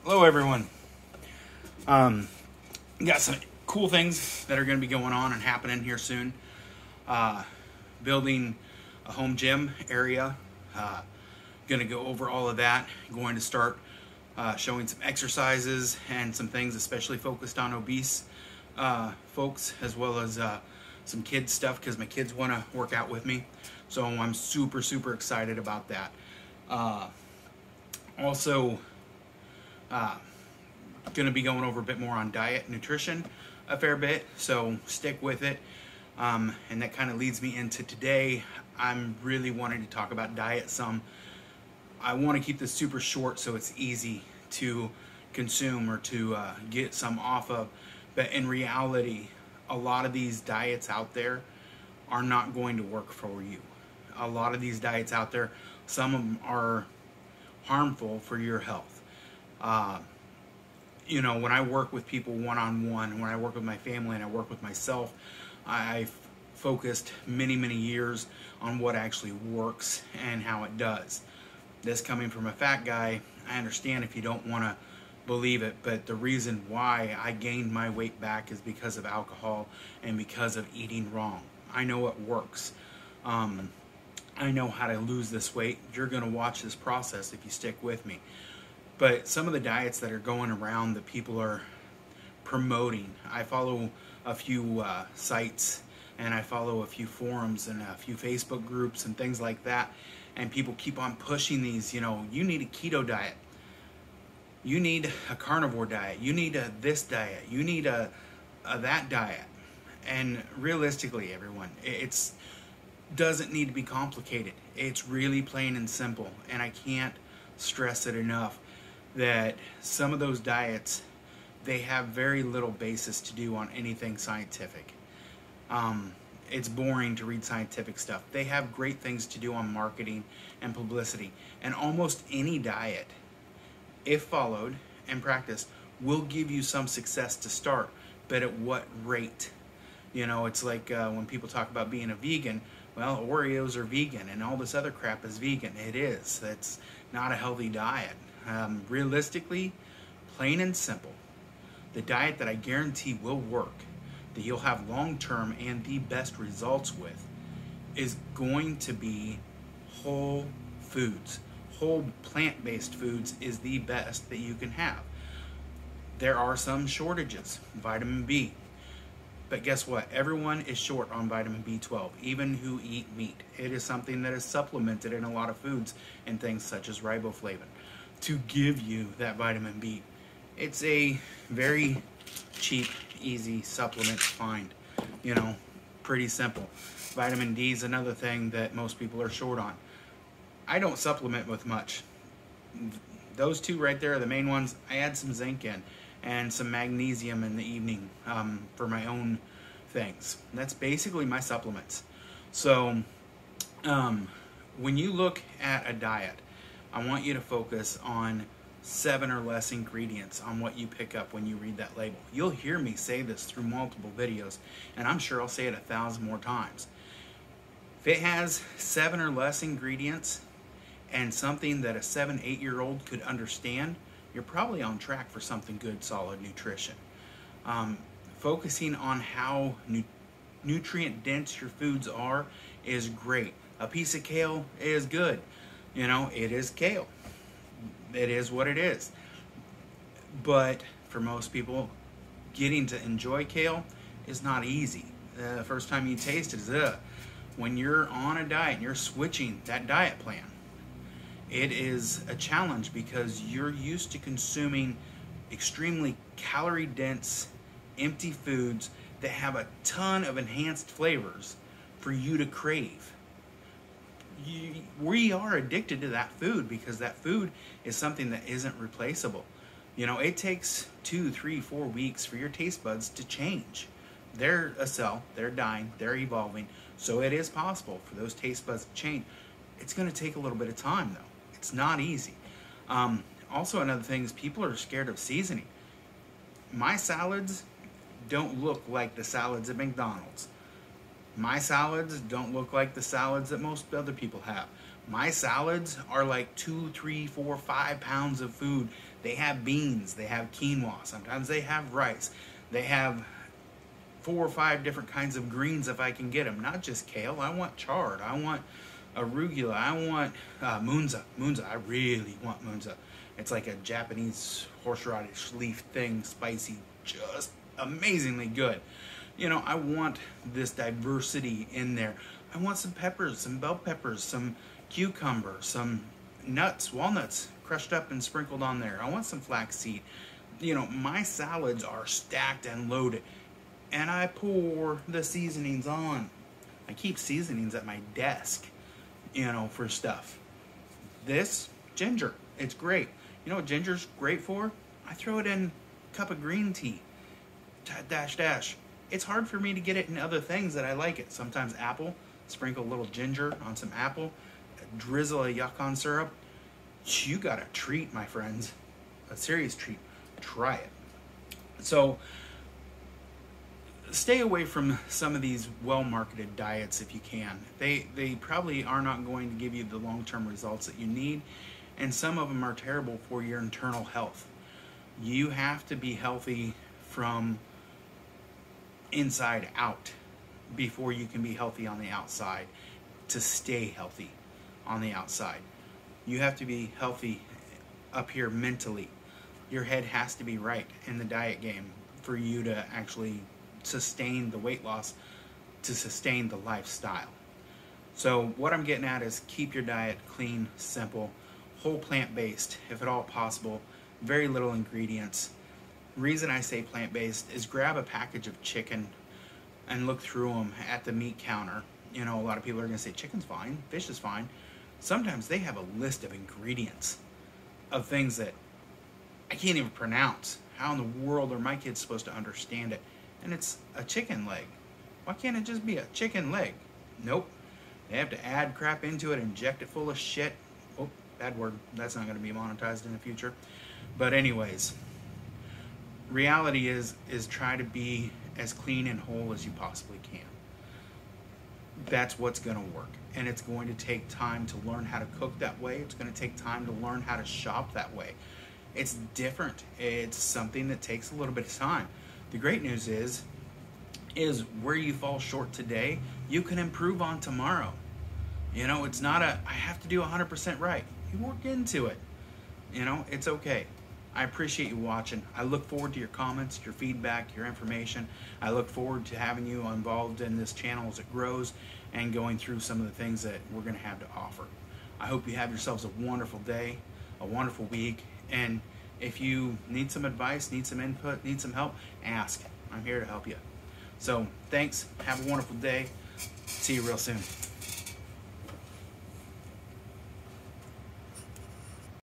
Hello, everyone. Got some cool things that are going to be going on and happening here soon. Building a home gym area. Going to go over all of that. Going to start showing some exercises and some things, especially focused on obese folks, as well as some kids stuff, because my kids want to work out with me. So I'm super excited about that. Also, going to be going over a bit more on diet, nutrition, a fair bit, so stick with it. And that kind of leads me into today. I'm really wanting to talk about diet some. I want to keep this super short so it's easy to consume or to get some off of. But in reality, a lot of these diets out there are not going to work for you. A lot of these diets out there, some of them are harmful for your health. When I work with people one-on-one, when I work with my family and I work with myself, I've focused many years on what actually works and how it does. This coming from a fat guy, I understand if you don't want to believe it, but the reason why I gained my weight back is because of alcohol and because of eating wrong. I know it works. I know how to lose this weight. You're going to watch this process if you stick with me. But some of the diets that are going around that people are promoting, I follow a few sites and I follow a few forums and a few Facebook groups and things like that. And people keep on pushing these, you need a keto diet. You need a carnivore diet. You need this diet. You need a that diet. And realistically, everyone, it's doesn't need to be complicated. It's really plain and simple. And I can't stress it enough that some of those diets, they have very little basis to do on anything scientific. It's boring to read scientific stuff. They have great things to do on marketing and publicity. And almost any diet, if followed and practiced, will give you some success to start. But at what rate? It's like when people talk about being a vegan, well, Oreos are vegan and all this other crap is vegan. It is. That's not a healthy diet. Realistically, plain and simple, the diet that I guarantee will work, that you'll have long-term and the best results with, is going to be whole foods. Whole plant-based foods is the best that you can have. There are some shortages, vitamin B. But guess what? Everyone is short on vitamin B12, even who eat meat. It is something that is supplemented in a lot of foods and things such as riboflavin to give you that vitamin B. It's a very cheap, easy supplement to find. Pretty simple. Vitamin D is another thing that most people are short on. I don't supplement with much. Those two right there are the main ones. I add some zinc in and some magnesium in the evening for my own things. That's basically my supplements. So when you look at a diet, I want you to focus on 7 or less ingredients on what you pick up when you read that label. You'll hear me say this through multiple videos, and I'm sure I'll say it 1,000 more times. If it has 7 or less ingredients and something that a 7-8-year-old could understand, you're probably on track for something good, solid nutrition. Focusing on how nutrient dense your foods are is great. A piece of kale is good. It is kale. It is what it is. But for most people, getting to enjoy kale is not easy. The first time you taste it is when you're on a diet and you're switching that diet plan, it is a challenge because you're used to consuming extremely calorie-dense, empty foods that have a ton of enhanced flavors for you to crave. We are addicted to that food because that food is something that isn't replaceable. It takes 2, 3, 4 weeks for your taste buds to change. They're a cell, they're dying, they're evolving, so it is possible for those taste buds to change. It's going to take a little bit of time, though. It's not easy. Also, another thing is people are scared of seasoning. My salads don't look like the salads at McDonald's. My salads don't look like the salads that most other people have. My salads are like 2, 3, 4, 5 pounds of food. They have beans, they have quinoa, sometimes they have rice, they have 4 or 5 different kinds of greens if I can get them. Not just kale. I want chard. I want arugula. I want munza. Munza. I really want munza. It's like a Japanese horseradish leaf thing, spicy, just amazingly good. You know, I want this diversity in there. I want some peppers, some bell peppers, some cucumber, some nuts, walnuts crushed up and sprinkled on there. I want some flaxseed. You know, my salads are stacked and loaded. And I pour the seasonings on. I keep seasonings at my desk, you know, for stuff. This, ginger, it's great. You know what ginger's great for? I throw it in a cup of green tea. Dash, dash. It's hard for me to get it in other things that I like it. Sometimes apple, sprinkle a little ginger on some apple, drizzle a yacon syrup. You got a treat, my friends. A serious treat. Try it. So, stay away from some of these well-marketed diets if you can. They probably are not going to give you the long-term results that you need, and some of them are terrible for your internal health. You have to be healthy from inside out before you can be healthy on the outside to stay healthy on the outside. You have to be healthy up here mentally. Your head has to be right in the diet game for you to actually sustain the weight loss, to sustain the lifestyle. So what I'm getting at is keep your diet clean, simple, whole plant-based, if at all possible, very little ingredients. Reason I say plant-based is grab a package of chicken and look through them at the meat counter. You know, a lot of people are going to say chicken's fine, fish is fine. Sometimes they have a list of ingredients of things that I can't even pronounce. How in the world are my kids supposed to understand it? And it's a chicken leg. Why can't it just be a chicken leg? Nope. They have to add crap into it, inject it full of shit. Oh, bad word. That's not going to be monetized in the future. But anyways, reality is try to be as clean and whole as you possibly can. That's what's going to work. And it's going to take time to learn how to cook that way. It's going to take time to learn how to shop that way. It's different. It's something that takes a little bit of time. The great news is where you fall short today, you can improve on tomorrow. You know, it's not I have to do 100% right. You work into it. You know, it's okay. I appreciate you watching. I look forward to your comments, your feedback, your information. I look forward to having you involved in this channel as it grows and going through some of the things that we're going to have to offer. I hope you have yourselves a wonderful day, a wonderful week, and if you need some advice, need some input, need some help, ask. I'm here to help you. So, thanks. Have a wonderful day. See you real soon.